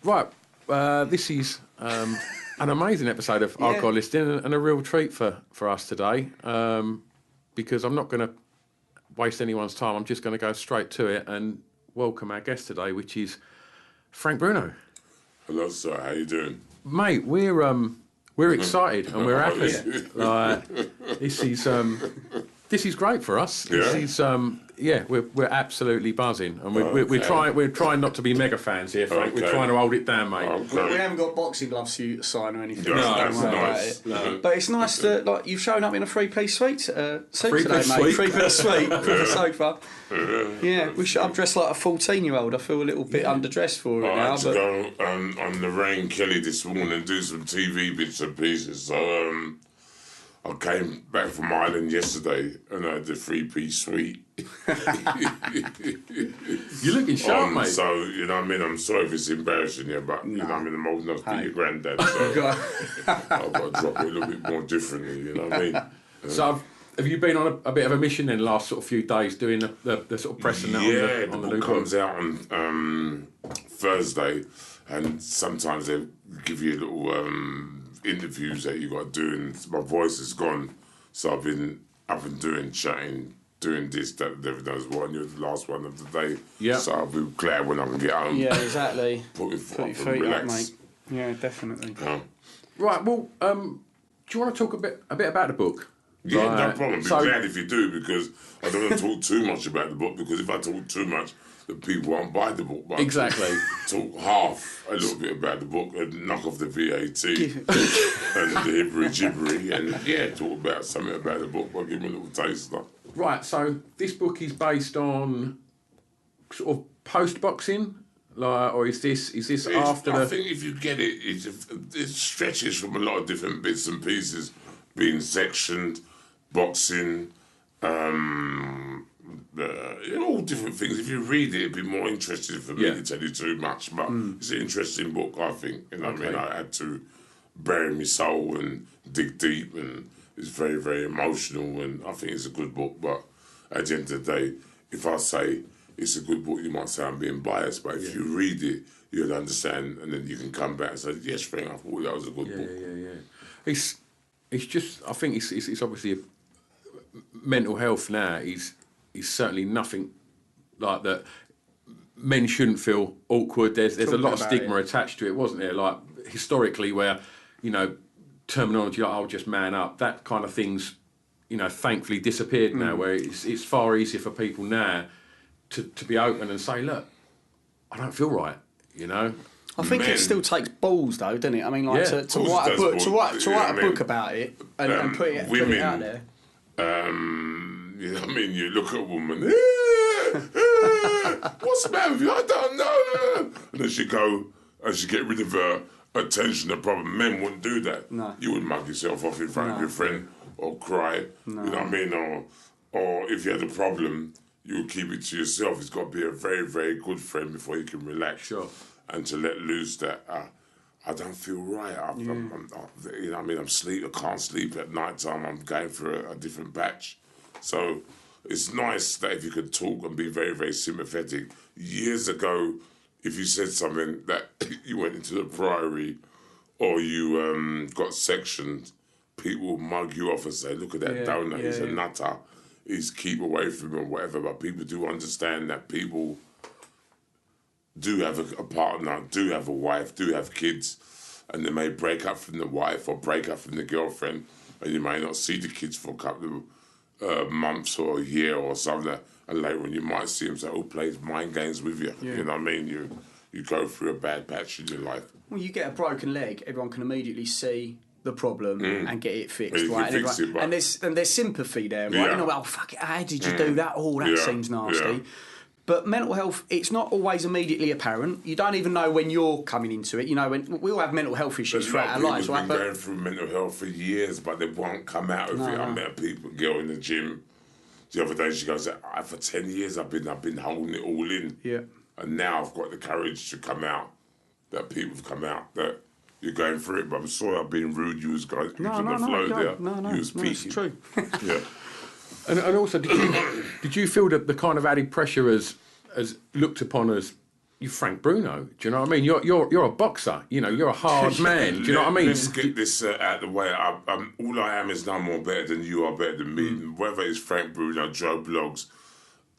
Right, this is an amazing episode of Our God Listing and a real treat for us today because I'm not going to waste anyone's time. I'm just going to go straight to it and welcome our guest today, which is Frank Bruno. Hello, sir. How you doing? Mate, we're excited and we're happy. This is great for us. This is we're absolutely buzzing, and we're trying not to be mega fans here, Frank. We're trying to hold it down, mate. We haven't got boxing gloves for you to sign or anything. No, so don't that's worry nice. about it. But it's nice that you've shown up in a three-piece suite today, mate. Suite. Three-piece suite for the sofa. Yeah, I'm dressed like a 14-year-old. I feel a little bit underdressed for it now. I had to go on Lorraine Kelly this morning and do some TV bits and pieces. So I came back from Ireland yesterday and I had the three-piece suite. You're looking sharp, mate. So, you know what I mean? I'm sorry if it's embarrassing you, but, you know what I mean? I'm old enough to be your granddad, so I've got to drop it a little bit more differently, you know what I mean? So have you been on a bit of a mission then last sort of few days doing the sort of press and that on the book comes out on Thursday, and sometimes they give you little interviews that you got to do, and my voice is gone, so I've been up and doing chatting, doing this, that, never knows what, and you're the last one of the day. Yeah. So I'll be glad when I can get home. Yeah, exactly. Put your feet up and relax. Mate. Yeah, definitely. Right, well, do you want to talk a bit about the book? Yeah, no problem. I'd be glad if you do, because I don't want to talk too much about the book, because if I talk too much, the people won't buy the book. But exactly. Talk a little bit about the book, and knock off the VAT and the hibbery-jibbery, and talk about something about the book, but give me a little taster. Right, so this book is based on sort of post-boxing, or is this after I think if you get it, it stretches from a lot of different bits and pieces, being sectioned, boxing, all different things. If you read it, it'd be more interesting for me to tell you too much. But it's an interesting book, I think. You know what I mean? I had to bury my soul and dig deep, and it's very, very emotional, and I think it's a good book. But at the end of the day, if I say it's a good book, you might say I'm being biased. But if you read it, you'll understand, and then you can come back and say, yes, Frank, I thought that was a good book. Yeah. It's just, I think it's obviously mental health now is certainly nothing like that. Men shouldn't feel awkward. There's a lot of stigma attached to it, wasn't there? Like historically, where terminology like "I'll just man up," that kind of thing's thankfully disappeared now. Where it's far easier for people now to be open and say, "Look, I don't feel right," I think it still takes balls, though, doesn't it? I mean, like to write a book, to write a book about it and put it out there. You know what I mean? You look at a woman, what's the matter with you? I don't know. And then she go and she get rid of her attention. The problem, men wouldn't do that. No. You would mug yourself off in front of your friend or cry. No. You know what I mean? Or if you had a problem, you would keep it to yourself. It's got to be a very, very good friend before you can relax. Sure. And to let loose that I don't feel right. You know what I mean? I can't sleep at night time. I'm going through a different batch. So it's nice that if you could talk and be very, very sympathetic. Years ago, if you said something that you went into the Priory or you got sectioned, people would mug you off and say, look at that donut, he's a nutter, he's keep away from him or whatever. But people do understand that people do have a partner, do have a wife, do have kids, and they may break up from the wife or break up from the girlfriend, and you may not see the kids for a couple of months or a year or something, and later on you might see them say, who plays mind games with you? You know what I mean? You go through a bad patch in your life. Well, you get a broken leg, everyone can immediately see the problem and get it fixed, right? And there's sympathy there, right? Well, fuck it, how did you do that? Oh, that seems nasty. Yeah. But mental health, it's not always immediately apparent. You don't even know when you're coming into it. When we all have mental health issues throughout our lives, right? People have been going through mental health for years, but they won't come out of it. I met a girl in the gym the other day. She goes, for 10 years I've been holding it all in. Yeah. And now I've got the courage to come out. That people have come out. That you're going through it. But I'm sorry I've been rude. You was going on the flow there. No, you was peaking. It's true. Yeah. And also, did you feel that the kind of added pressure as looked upon as you're Frank Bruno. Do you know what I mean? You're a boxer. You know, you're a hard man. Do you know what I mean? Let's get this out of the way. All I am is no more better than you are better than me. Whether it's Frank Bruno, Joe Bloggs,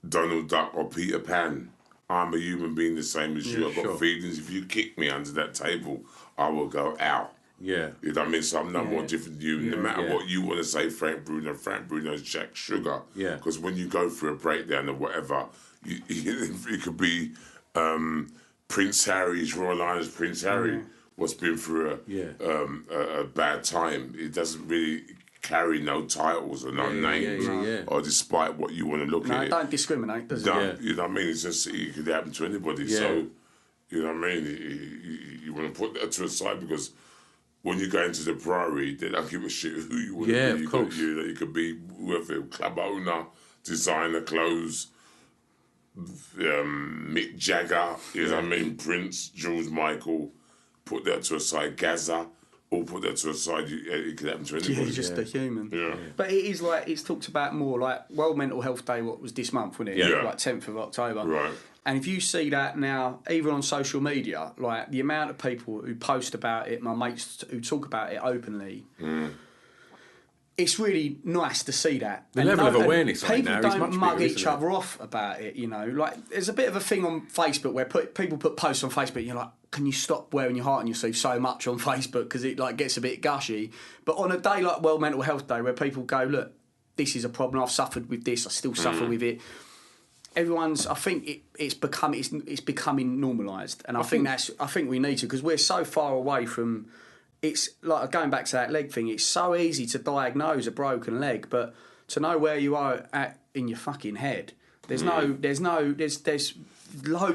Donald Duck or Peter Pan, I'm a human being the same as you. I've got feelings. If you kick me under that table, I will go out. Yeah. You know what I mean? So I'm no more different than you. No matter what you want to say, Frank Bruno's Jack Sugar. Yeah. Because when you go through a breakdown or whatever, it could be Prince Harry's Royal Highness Prince Harry what's been through a bad time. It doesn't really carry no titles or no names, or despite what you want to look at it. Don't discriminate, does it? You know what I mean? It's just, it could happen to anybody. Yeah. So, you know what I mean? You want to put that to a side because when you go into the Priory, they don't give a shit who you want to be. Of course. You could be whoever, club owner, designer clothes, Mick Jagger, you know what I mean? Prince, George Michael, put that to a side, Gaza, or put that to a side, it could happen to anybody. Yeah, just a human. Yeah. But it is like, it's talked about more like World Mental Health Day, what was this month, wasn't it? Yeah. Like 10th of October. Right. And if you see that now, even on social media, like the amount of people who post about it, my mates who talk about it openly, it's really nice to see that. The level of awareness on it now is much bigger. People don't mug each other off about it, you know. Like, there's a bit of a thing on Facebook where people put posts on Facebook, and you're like, can you stop wearing your heart on your sleeve so much on Facebook because it like gets a bit gushy. But on a day like World Mental Health Day, where people go, look, this is a problem. I've suffered with this. I still suffer with it. Everyone's. I think it's becoming normalised, and I think we need to, because we're so far away from. It's like going back to that leg thing. It's so easy to diagnose a broken leg, but to know where you are at in your fucking head, there's loads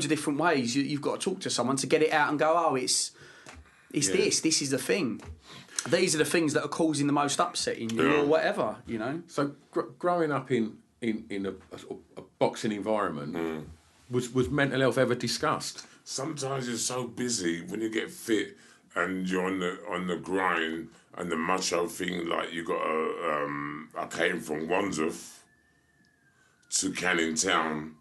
of different ways you've got to talk to someone to get it out and go, oh, it's this is the thing. These are the things that are causing the most upset in you or whatever, you know. So growing up in a boxing environment, was mental health ever discussed? Sometimes you're so busy when you get fit and you're on the grind and the macho thing, like you got I came from Wandsworth to Canning Town,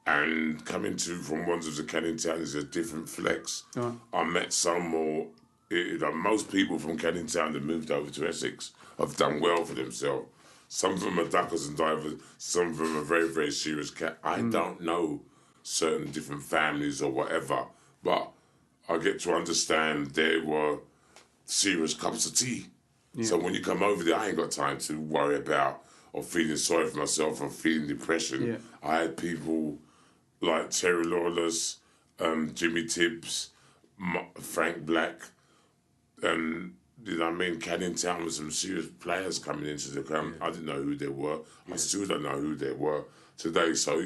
and coming from Wandsworth to Canning Town is a different flex. Right. I met some more. Most people from Canning Town that moved over to Essex have done well for themselves. Some of them are duckers and divers. Some of them are very, very serious cat. I don't know certain different families or whatever, but I get to understand there were serious cups of tea. Yeah. So when you come over there, I ain't got time to worry about or feeling sorry for myself or feeling depression. Yeah. I had people like Terry Lawless, Jimmy Tibbs, Frank Black, you know what I mean? Canning Town with some serious players coming into the camp. I didn't know who they were. I still don't know who they were today. So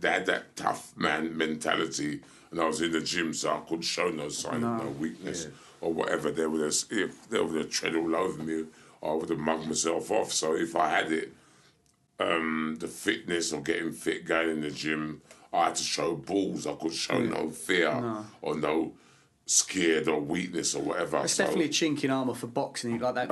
they had that tough man mentality, and I was in the gym, so I couldn't show no sign of no weakness or whatever. They would have tread all over me, or I would have mugged myself off. So if I had it, the fitness or getting fit, going in the gym, I had to show balls. I could show no fear or no scared or weakness or whatever. It's definitely a chink in armour for boxing, like that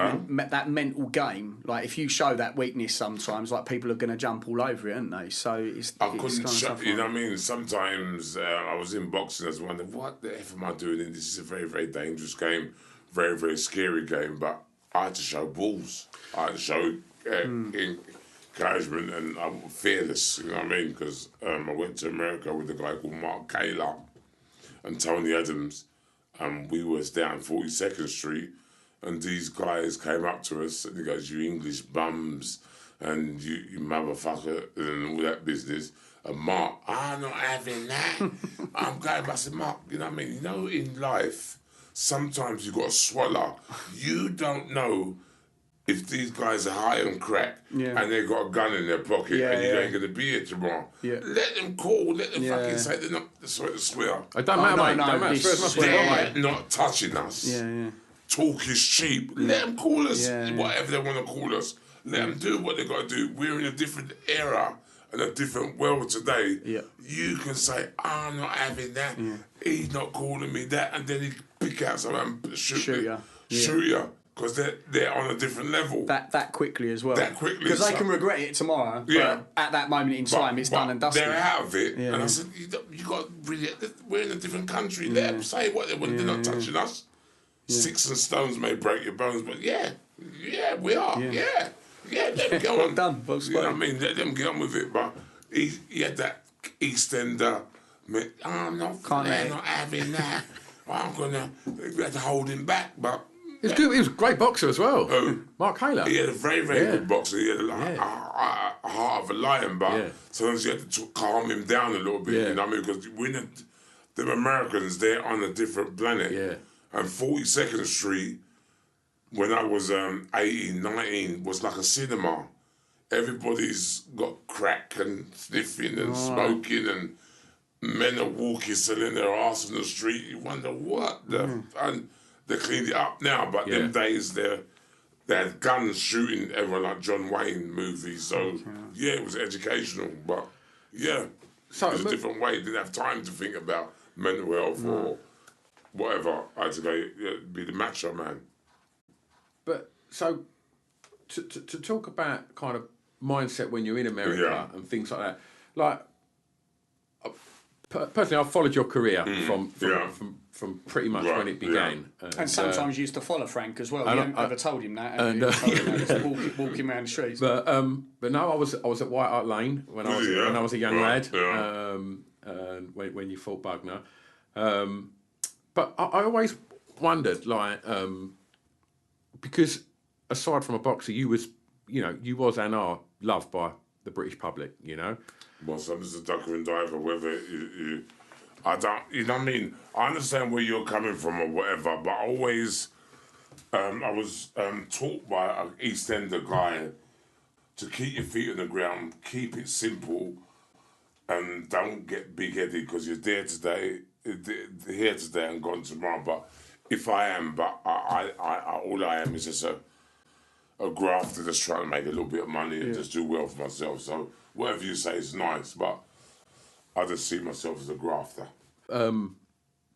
that mental game. Like if you show that weakness sometimes, like people are going to jump all over it, aren't they? So I couldn't show, you know what I mean? Sometimes I was in boxing, I was wondering, what the F am I doing? And this is a very, very dangerous game, very, very scary game, but I had to show balls. I had to show encouragement, and I'm fearless, you know what I mean? Because I went to America with a guy called Mark Kaler and Tony Adams, and we was down 42nd Street, and these guys came up to us and he goes, you English bums and you motherfucker and all that business. And Mark, I'm not having that. I'm going, I said, Mark, you know what I mean? You know, in life, sometimes you got to swallow. You don't know if these guys are high on crack and they got a gun in their pocket and you ain't going to be here tomorrow. Yeah. Let them call, let them fucking say they're not, sorry to swear. It don't matter, mate. Don't matter. They're not touching us. Yeah. Talk is cheap. Let them call us whatever they want to call us. Let them do what they got to do. We're in a different era and a different world today. Yeah. You can say, I'm not having that. Yeah. He's not calling me that. And then he pick out something and shoot you. Shoot you. because they're on a different level. That quickly as well. That quickly. Because they can regret it tomorrow, but at that moment in time, it's done and dusted. They're out of it. And I said, you got really, we're in a different country. Let them say what they want. They're not touching us. Sticks and stones may break your bones, but we are. Yeah, let them go on. Done. Well, you know what I mean? Let them get on with it. But he had that Eastender, I'm not having that. We had to hold him back, but... He was good. He was a great boxer as well. Mark Haler. He had a very, very good boxer. He had a heart of a lion, but sometimes you had to calm him down a little bit, you know what I mean? Because the Americans, they're on a different planet. Yeah. And 42nd Street, when I was 18, 19, was like a cinema. Everybody's got crack and sniffing and smoking, and men are walking, selling their arse in the street. You wonder what? And they cleaned it up now, but them days they had guns shooting everyone like John Wayne movies. So, it was educational, but so it was a different way. Didn't have time to think about mental health or whatever. I had to go be the macho man. But so to talk about kind of mindset when you're in America and things like that, like personally, I've followed your career from pretty much when it began. And sometimes you used to follow Frank as well. You haven't ever told him that. Walking around the streets. But no, I was at White Hart Lane when I was a young lad. And when you fought Bugner. But I always wondered, like, because aside from a boxer, you was and are loved by the British public, you know. Well, somebody's a ducker and diver, whether I don't, you know what I mean? I understand where you're coming from or whatever, but I always, I was taught by an East Ender guy to keep your feet on the ground, keep it simple, and don't get big-headed because you're here today and gone tomorrow. But if I am, all I am is just a grafter that's trying to make a little bit of money and just do well for myself. So whatever you say is nice, but I just see myself as a grafter.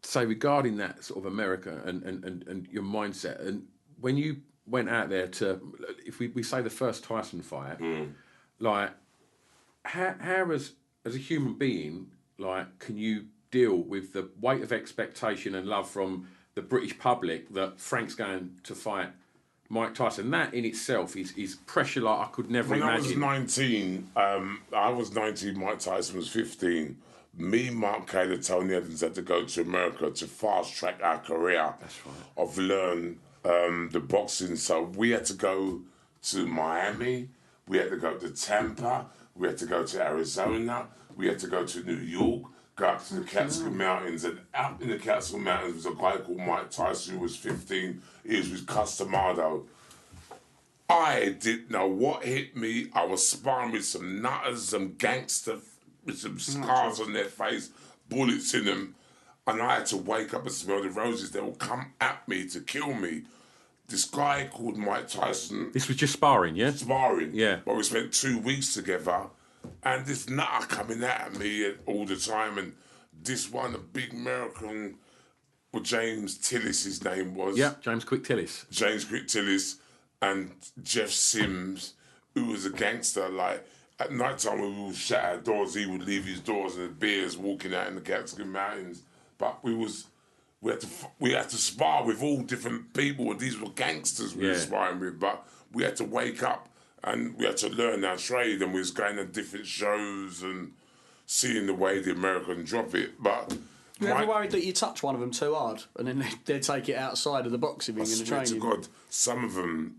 Say regarding that sort of America and your mindset, and when you went out there to, if we say the first Tyson fight, like how as a human being, like, can you deal with the weight of expectation and love from the British public that Frank's going to fight Mike Tyson? That in itself is pressure like I could never imagine. When I was 19, Mike Tyson was 15. Me, Mark Haler, Tony Evans had to go to America to fast track our career. That's right. Of learn the boxing. So we had to go to Miami, we had to go to Tampa, we had to go to Arizona, we had to go to New York, go up to the Catskill Mountains, and out in the Catskill Mountains was a guy called Mike Tyson who was 15. He was with Customado. I didn't know what hit me. I was sparring with some nutters, some gangsters with some scars on their face, bullets in them, and I had to wake up and smell the roses. They will come at me to kill me. This guy called Mike Tyson... This was just sparring, yeah? Sparring. Yeah. But we spent 2 weeks together, and this nutter coming at me all the time, and this one, a big American, well, James Tillis, his name was. Yeah, James Quick Tillis. James Quick Tillis, and Jeff Sims, who was a gangster. Like, at night time when we would shut our doors, he would leave his doors and the bears walking out in the Catskill Mountains. But we had to spar with all different people, and these were gangsters we were sparring with. But we had to wake up and we had to learn our trade, and we was going to different shows and seeing the way the American drop it. But you ever worried that you touch one of them too hard and then they'd take it outside of the boxing ring in the training? I swear to God, some of them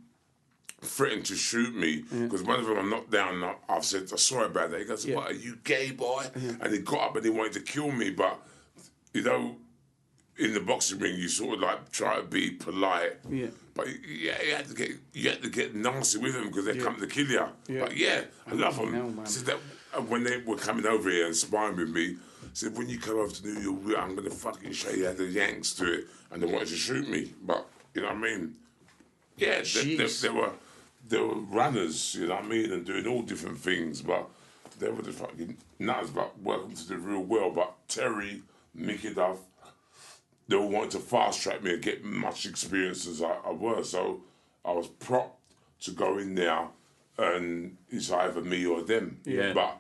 threatened to shoot me because one of them I knocked down. And I said, "I'm sorry about that." He goes, "What, are you gay, boy?" And he got up and he wanted to kill me, but you know, in the boxing ring, you sort of like try to be polite. Yeah. But you had to get nasty with them because they come to kill you. But I love them. I said that when they were coming over here and sparring with me, I said, when you come over to New York, I'm going to fucking show you how the Yanks do it. And they wanted to shoot me. But, you know what I mean? Yeah, they were runners, you know what I mean, and doing all different things. But they were the fucking nuts. But welcome to the real world. But Terry, Mickey Duff, they all wanted to fast track me and get much experience as I was. So I was propped to go in there, and it's either me or them. Yeah. But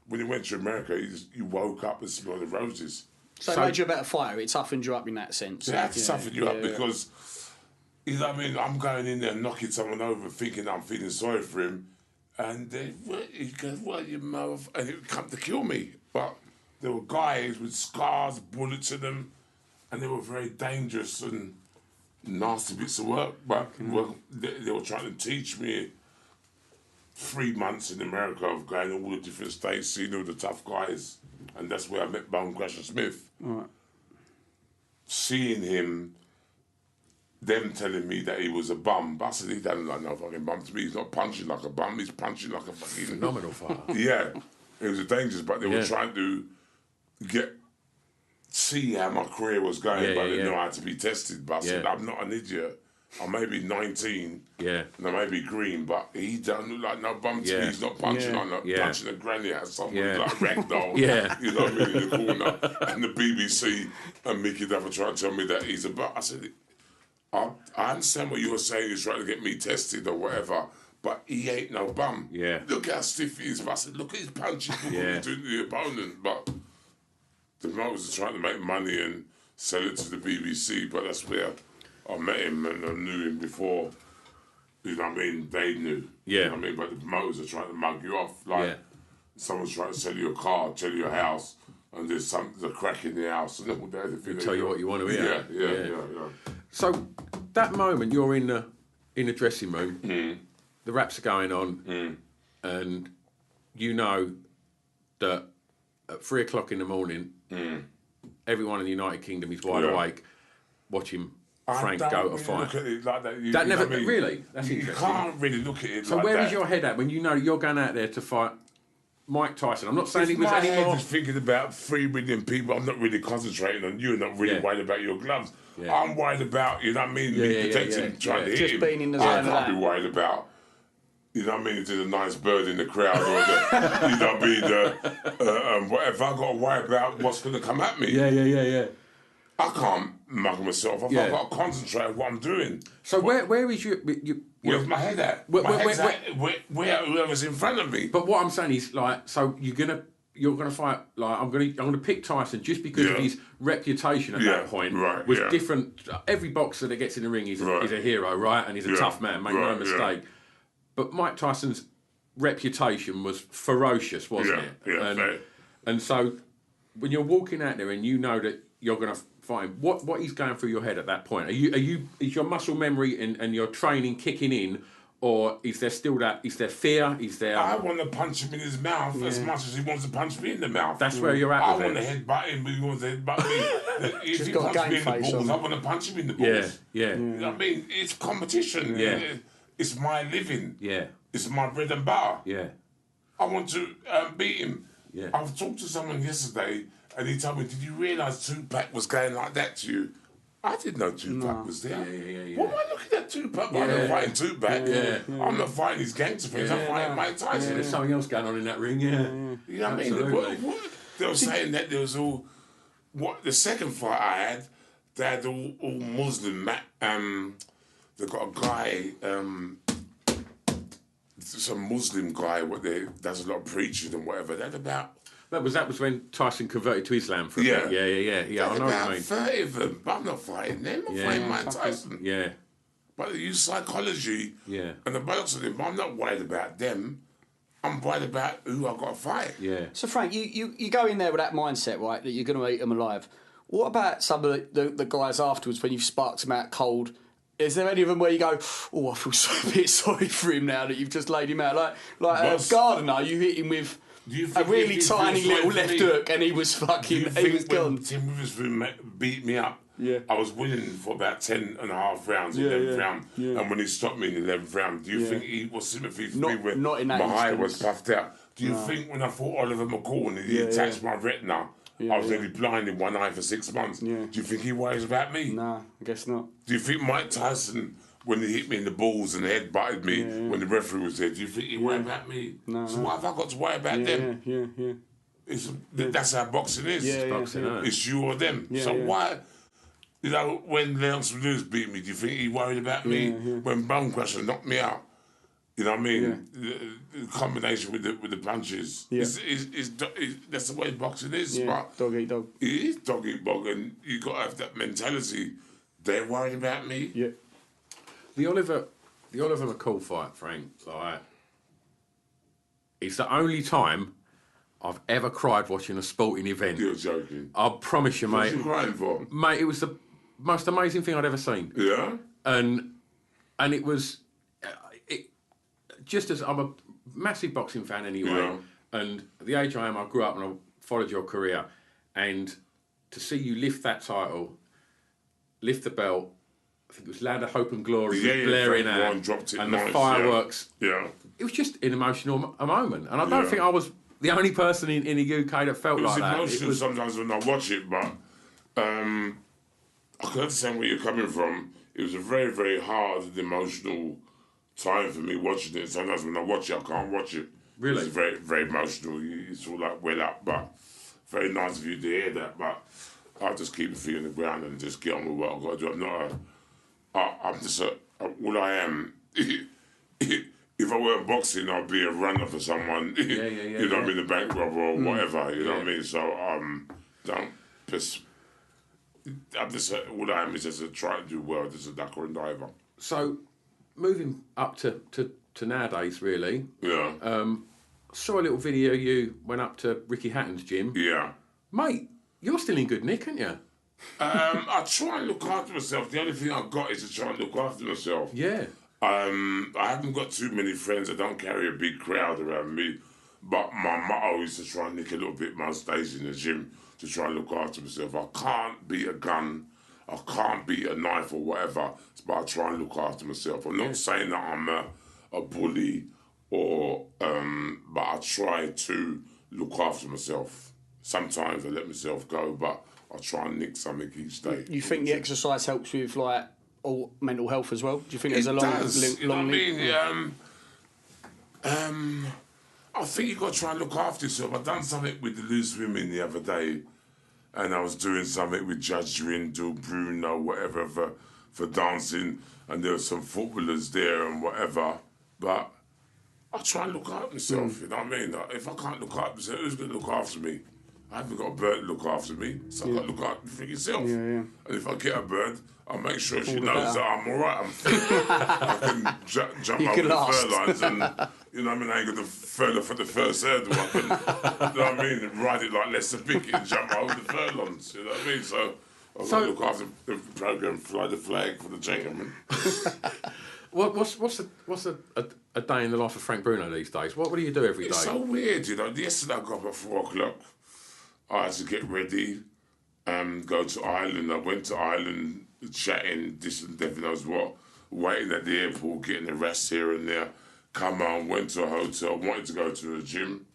when you went to America, you woke up and smelled the roses. So it made you a better fighter. It toughened you up in that sense. It had to toughen you up because, you know what I mean, I'm going in there knocking someone over thinking I'm feeling sorry for him, and he goes, well, you mother... And it would come to kill me. But there were guys with scars, bullets in them, and they were very dangerous and nasty bits of work. But they were trying to teach me 3 months in America of going all the different states, seeing all the tough guys. And that's where I met Bone Crusher Smith. Right. Seeing him, them telling me that he was a bum. But I said, he doesn't like no fucking bum to me. He's not punching like a bum, he's punching like a fucking... Phenomenal fighter. Yeah. It was dangerous, but they were trying to see how my career was going, but they didn't know how to be tested. But I said, I'm not an idiot. I may be 19, and I may be green, but he don't look like no bum to me. He's not punching punching a granny at someone like ragdoll. You know what I mean, in the corner. And the BBC and Mickey Duffer trying to tell me that he's a bum. I said, I understand what you were saying. He's trying to get me tested or whatever, but he ain't no bum. Look how stiff he is. But I said, look at his punches. Look what he's doing to the opponent. But the promoters are trying to make money and sell it to the BBC, but that's where I met him and I knew him before, you know what I mean, they knew. You know what I mean, but the promoters are trying to mug you off. Like, someone's trying to sell you a car, tell you a house, and there's a crack in the house, and all that. They tell you what you want to hear. Yeah. So, that moment, you're in the dressing room, the raps are going on, and you know that at 3 o'clock in the morning, everyone in the United Kingdom is wide awake, watching Frank go to fight. Look at it like that. That never I mean, really. That's you interesting. can't really look at it. So like where that. is your head at when you know you're going out there to fight Mike Tyson? I'm not saying he was my any head more. is thinking about 3 million people. I'm not really concentrating on you. Not really worried about your gloves. I'm worried about, you know what I mean, me protecting, trying to hit just him. being in the I zone of can't that. be worried about. You know what I mean? If there's a nice bird in the crowd or the, you know what I mean? Whatever. I got to worry about what's going to come at me. Yeah. I can't mug myself off. I've got to concentrate on what I'm doing. So where is Where's my head at? My head's at where whoever's in front of me. But what I'm saying is, like, so you're gonna fight. Like, I'm gonna pick Tyson just because of his reputation at that point was different. Every boxer that gets in the ring is a hero, right? And he's a tough man. Make no mistake. But Mike Tyson's reputation was ferocious, wasn't it? And so when you're walking out there and you know that you're going to fight him, what is going through your head at that point? Is your muscle memory and your training kicking in, or is there still that? Is there fear? Is there? I want to punch him in his mouth as much as he wants to punch me in the mouth. That's where you're at. I want to headbutt him, but he wants to headbutt me. If he punches me in the balls, I want to punch him in the balls. You know what I mean? It's competition. It's my living. It's my bread and butter. I want to beat him. I've talked to someone yesterday and he told me, did you realise Tupac was going like that to you? I didn't know Tupac was there. What am I looking at Tupac? I'm not fighting Tupac. I'm not fighting his gangster friends. I'm fighting Mike Tyson. There's something else going on in that ring, You know what I mean? They were saying that there was all... The second fight I had, they had all Muslim... they got a guy... some Muslim guy, does a lot of preaching and whatever. That about... That was when Tyson converted to Islam for a bit. Yeah. I know what you mean. 30 of them, but I'm not fighting them. I'm fighting Mike Tyson. But they use psychology and the box of them. But I'm not worried about them. I'm worried about who I've got to fight. So Frank, you go in there with that mindset, right, that you're going to eat them alive. What about some of the guys afterwards when you've sparked them out cold? Is there any of them where you go, oh, I feel a bit sorry for him now that you've just laid him out? Like Gardner, you hit him with a really tiny little left hook and he was fucking, he was gone. When Tim Witherspoon beat me up, I was winning for about 10 and a half rounds in the 11th round. And when he stopped me in the 11th round, do you think he was sympathy for me when my eye was puffed out? Do you think when I fought Oliver McCall and he attached my retina, I was nearly blind in one eye for 6 months. Do you think he worries about me? Nah, I guess not. Do you think Mike Tyson, when he hit me in the balls and head-butted me when the referee was there, do you think he worried about me? No, so why have I got to worry about them? That's how boxing is. Boxing, It's you or them. So why... You know, when Leonce Lewis beat me, do you think he worried about me? When Bone Crusher knocked me out, you know what I mean? The combination with the punches, that's the way boxing is. But dog eat dog. It is dog eat dog, and you got to have that mentality. They're worried about me. Yeah. The Oliver McCall fight, Frank, like, it's the only time I've ever cried watching a sporting event. You're joking. I promise you, mate. What you crying for? Mate, it was the most amazing thing I'd ever seen. Yeah? And it was... just as I'm a massive boxing fan anyway, and at the age I am, I grew up and I followed your career, and to see you lift that title, lift the belt, I think it was Land of Hope and Glory, blaring out, dropped it and nice, the fireworks. Yeah. It was just an emotional moment, and I don't think I was the only person in the UK that felt like that. It was emotional sometimes when I watch it, but I can understand where you're coming from. It was a very, very hard and emotional time for me watching it. Sometimes when I watch it, I can't watch it. Really? It's very, very emotional. It's all like well up, but very nice of you to hear that. But I'll just keep my feet on the ground and just get on with what I've got to do. I'm not I'm just all I am. If I weren't boxing, I'd be a runner for someone. You know what I mean? The bank robber or whatever. You know what I mean? So don't just. I'm just all I am is just try to do well. Just a ducker and diver. So, moving up to nowadays, really. Yeah. Saw a little video. You went up to Ricky Hatton's gym. Yeah. Mate, you're still in good nick, aren't you? I try and look after myself. The only thing I've got is to try and look after myself. Yeah. I haven't got too many friends. I don't carry a big crowd around me. But my motto is to try and nick a little bit most days in the gym to try and look after myself. I can't beat a gun. I can't beat a knife or whatever. But I try and look after myself. I'm not saying that I'm a bully or... but I try to look after myself. Sometimes I let myself go, but I try and nick something each day. You think the exercise helps with, like, all mental health as well? Do you think there's a long you know what I mean? I think you've got to try and look after yourself. I've done something with the loose women the other day, and I was doing something with Judge Rindle, Bruno, whatever, for dancing, and there were some footballers there and whatever, but I try and look after myself, you know what I mean? If I can't look after myself, who's going to look after me? I haven't got a bird to look after me, so I've got to look after yourself. And if I get a bird, I'll make sure she knows that I'm all right, I'm fit. I can jump over the fur lines and, you know what I mean, I ain't got the further for the first hurdle. I can, you know what I mean, ride it like Lester Pickett and jump over the furlongs, you know what I mean? So I've got to look after the programme, fly the flag for the gentleman. What's a day in the life of Frank Bruno these days? What do you do every day? It's so weird, you know. Yesterday I got up at 4 o'clock. I had to get ready and go to Ireland. I went to Ireland chatting, this and that, knows what, waiting at the airport, getting a rest here and there. Come on, went to a hotel, wanted to go to a gym.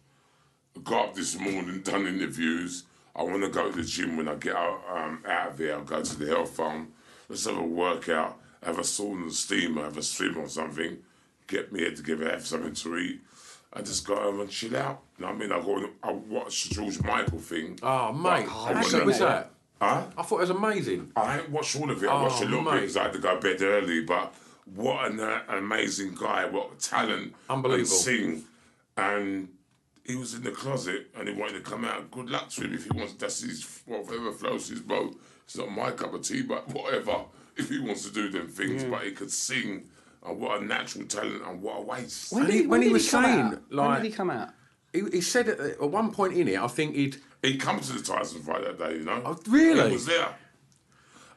Got up this morning, done interviews. I want to go to the gym when I get out of here. I'll go to the health farm. Let's have a workout, have a sauna and steamer, have a swim or something. Get me head together, have something to eat. I just go home and chill out. You know what I mean? I watched the George Michael thing. Oh, mate. How good was that? Huh? I thought it was amazing. I ain't watched all of it. I watched a little bit because I had to go to bed early. But what an amazing guy. What talent. Unbelievable. And sing. And he was in the closet and he wanted to come out. Good luck to him if he wants. That's his, whatever floats his boat. It's not my cup of tea, but whatever. If he wants to do them things. But he could sing. And what a natural talent and what a waste. When did he come out? He said at one point in it, I think He'd come to the Tyson fight that day, you know. Oh, really? He was there.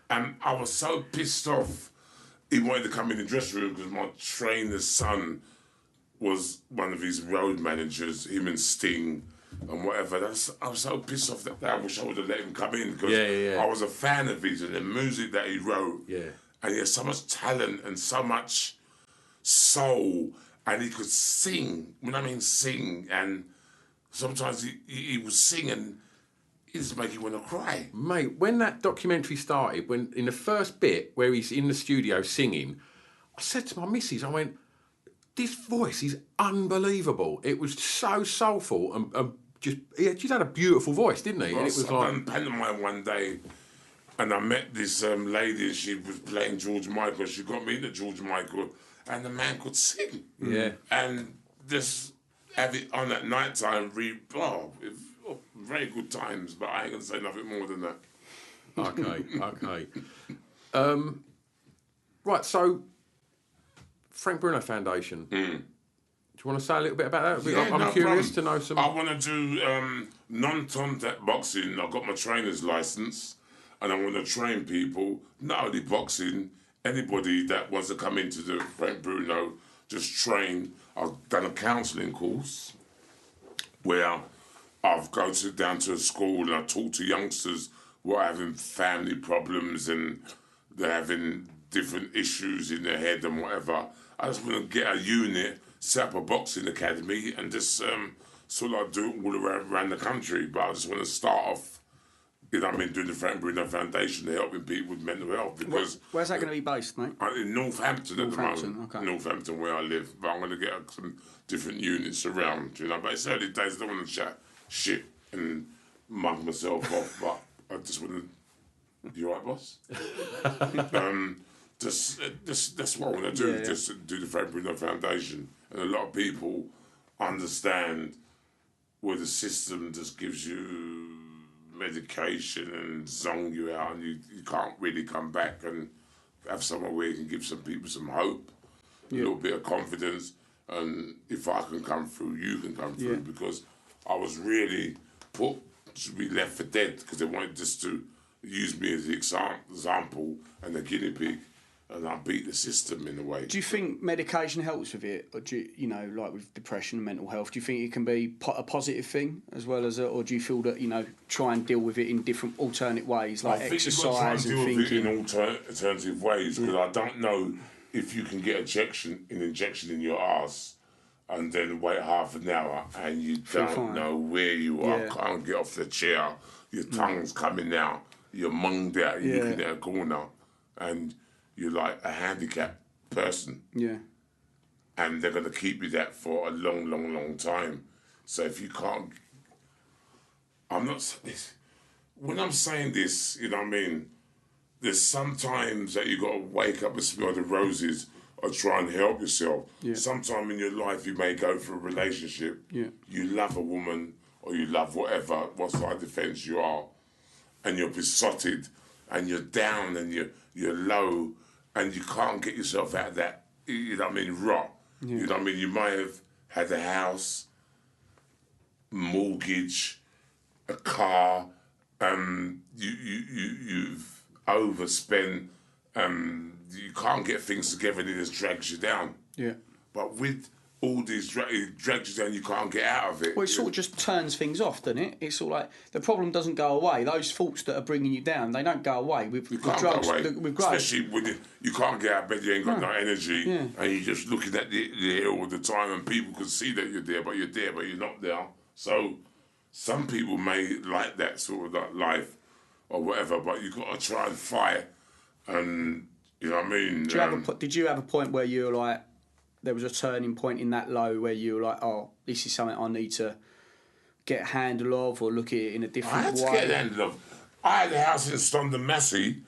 And I was so pissed off. He wanted to come in the dressing room because my trainer's son was one of his road managers, him and Sting and whatever. I was so pissed off that I wish I would have let him come in because I was a fan of his and the music that he wrote. Yeah. And he had so much talent and so much soul, and he could sing. When I mean sing, and sometimes he would sing and it just make you want to cry. Mate, when that documentary started, when in the first bit where he's in the studio singing, I said to my missus, I went, this voice is unbelievable. It was so soulful and he just had a beautiful voice, didn't he? Well, and it was I done pantomime one day And I met this lady, and she was playing George Michael. She got me into George Michael, and the man could sing. Yeah. And just have it on at night time, very good times, but I ain't going to say nothing more than that. Okay. Right, so Frank Bruno Foundation. Do you want to say a little bit about that? Yeah, I'm curious to know some. I want to do non-contact boxing. I've got my trainer's license, and I want to train people, not only boxing, anybody that wants to come into the Frank Bruno, just train. I've done a counselling course where I've down to a school and I talk to youngsters who are having family problems and they're having different issues in their head and whatever. I just want to get a unit, set up a boxing academy, and just sort of do it all around the country. But I just want to start off, doing the Frank Bruno Foundation, helping people with mental health. Because where's that going to be based, mate? In Northampton at the moment. Okay. Northampton, where I live. But I'm going to get some different units around, But it's early days. I don't want to chat shit and mug myself off. But I just want to. You alright, boss? That's what I want to do. Yeah. Just do the Frank Bruno Foundation, and a lot of people understand where the system just gives you medication and zong you out, and you can't really come back and have somewhere where you can give some people some hope, a little bit of confidence, and if I can come through, you can come through, because I was really put to be left for dead because they wanted just to use me as the example and the guinea pig, and I beat the system in a way. Do you think medication helps with it, or do you, like with depression and mental health? Do you think it can be a positive thing as well as, or do you feel that try and deal with it in different alternate ways, like exercise and thinking? I think you've got to try and deal with it in alternative ways, because I don't know if you can get an injection in your arse and then wait half an hour and you don't know where you are, can't get off the chair, your tongue's coming out, you're munged out, you're looking at a corner, and you're like a handicapped person. Yeah. And they're going to keep you that for a long, long, long time. So if you can't... When I'm saying this, there's sometimes that you got to wake up and smell the roses or try and help yourself. Yeah. Sometime in your life you may go through a relationship. Yeah. You love a woman or you love whatever, what side of the fence you are, and you're besotted and you're down and you're low and you can't get yourself out of that, rot. Yeah. You might have had a house, mortgage, a car, you've overspent, you can't get things together and it just drags you down. Yeah. But with all these, it drags you down, you can't get out of it. Well, it sort of just turns things off, doesn't it? It's sort of like the problem doesn't go away. Those thoughts that are bringing you down, they don't go away. With drugs, with drugs. Especially when you can't get out of bed, you ain't got no energy, and you're just looking at the hill all the time, and people can see that you're there, but you're not there. So some people may like that sort of like life or whatever, but you've got to try and fight. And you know what I mean? Did you have a point where you were like, there was a turning point in that low where you were like, oh, this is something I need to get a handle of or look at it in a different way? I had to get a handle of. I had a house in Stondon Massey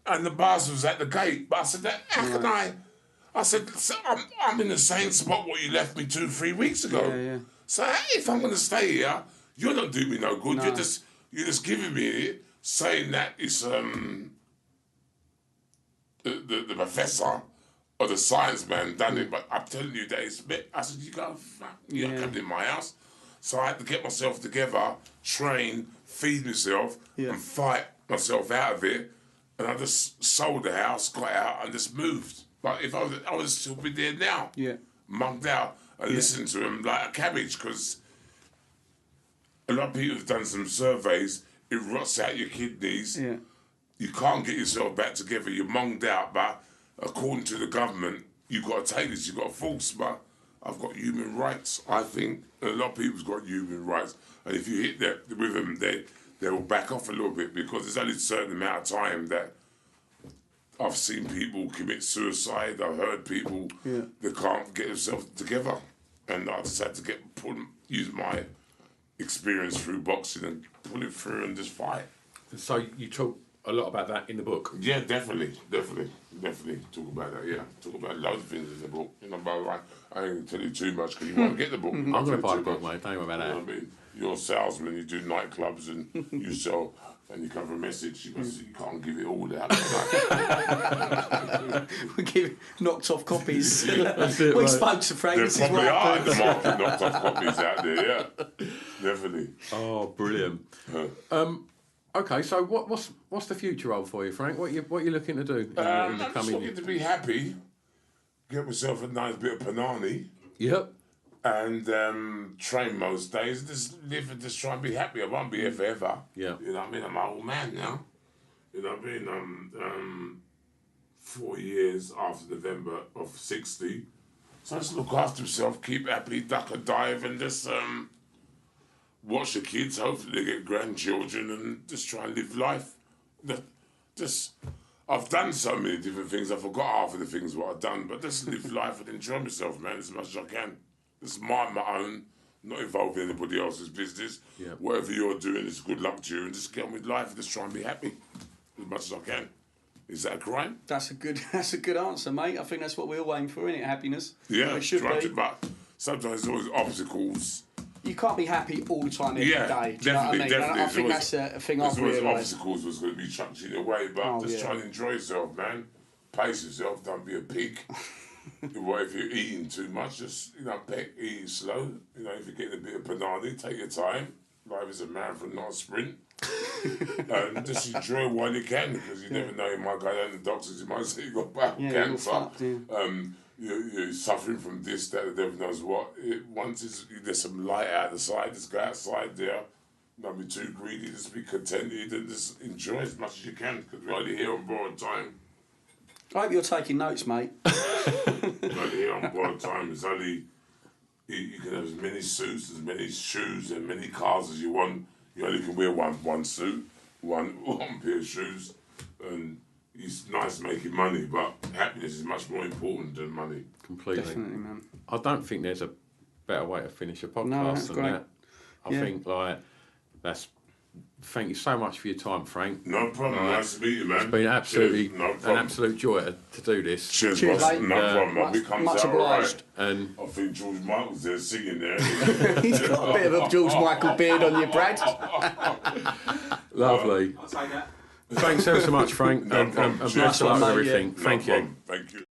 and the bars was at the gate. But I said, how can I? I said, I'm in the same spot what you left me 2-3 weeks ago. Yeah. So if I'm going to stay here, you're not doing me no good. No. You're just giving me it, saying that it's the professor or the science man done it, but I'm telling you that it's a bit... I said, you're coming in my house. So I had to get myself together, train, feed myself, and fight myself out of it. And I just sold the house, got out, and just moved. But if I would still be there now, mugged out, and listening to him like a cabbage, because a lot of people have done some surveys, it rots out your kidneys. Yeah. You can't get yourself back together, you're munged out, but according to the government, you've got to take this, you've got to force, but I've got human rights, I think. And a lot of people's got human rights. And if you hit that with them, they will back off a little bit, because there's only a certain amount of time that I've seen people commit suicide, I've heard people that can't get themselves together. And I just had to use my experience through boxing and pull it through and just fight. So you talk a lot about that in the book. Yeah, definitely talk about that. Yeah, talk about loads of things in the book. You know, but I ain't gonna tell you too much because you won't get the book. I'm gonna buy the book, mate. Don't worry about that. You know what I mean? You're a salesman. You do nightclubs and you sell. And you cover a message, you can't give it all out. We give knocked off copies. That's it, we right. spoke to Frank. There probably are in the market knocked off copies out there, yeah. Definitely. Oh, brilliant. Okay, so what's the future hold for you, Frank? What you looking to do in the I'm coming just looking to be happy, get myself a nice bit of panani. Yep. And train most days. Just live and just try and be happy. I won't be here forever. Yeah. You know what I mean? I'm an old man now. You know what I mean? I'm 4 years after November of 60. So just look after myself, keep happy, duck and dive, and just watch the kids. Hopefully they get grandchildren and just try and live life. I've done so many different things. I forgot half of the things what I've done, but just live life and enjoy myself, man, as much as I can. Just mind my own, not involved in anybody else's business. Yeah. Whatever you're doing is good luck to you, and just get on with life and just try and be happy as much as I can. Is that a crime? That's a good answer, mate. I think that's what we all aim for, isn't it? Happiness. Yeah, it should be. But sometimes there's always obstacles. You can't be happy all the time every day. Do you know what I mean? Definitely. I think that's a thing I've realised. Obstacles was going to be chucked in your way, but just try and enjoy yourself, man. Pace yourself, don't be a pig. What if you're eating too much? Just eat slow. You know, if you're getting a bit of banana, take your time. Life is a marathon, not a sprint. And just enjoy it while you can, because you never know. You might go down to the doctors. You might say you got bowel cancer. You're suffering from this, that, the devil knows what. Once there's some light out the side, just go outside there. Don't be too greedy. Just be contented and just enjoy as much as you can, because we're only here on borrowed time. I hope you're taking notes, mate. Right here on borrowed time, it's only you can have as many suits, as many shoes, and many cars as you want. You only can wear one suit, one pair of shoes, and it's nice making money, but happiness is much more important than money. Completely. Definitely, man. I don't think there's a better way to finish a podcast than great. that. I think that's. Thank you so much for your time, Frank. No problem. Nice to meet you, man. It's been absolutely an absolute joy to do this. Cheers, Cheers, boss. mate. No problem. I think Much obliged. And I think George Michael's there singing there. He's got a bit of a George Michael beard on you, Brad. lovely. I'll take that. Thanks ever so much, Frank. No problem. And Cheers, best of luck with mate, everything. No Thank you. problem. Thank you.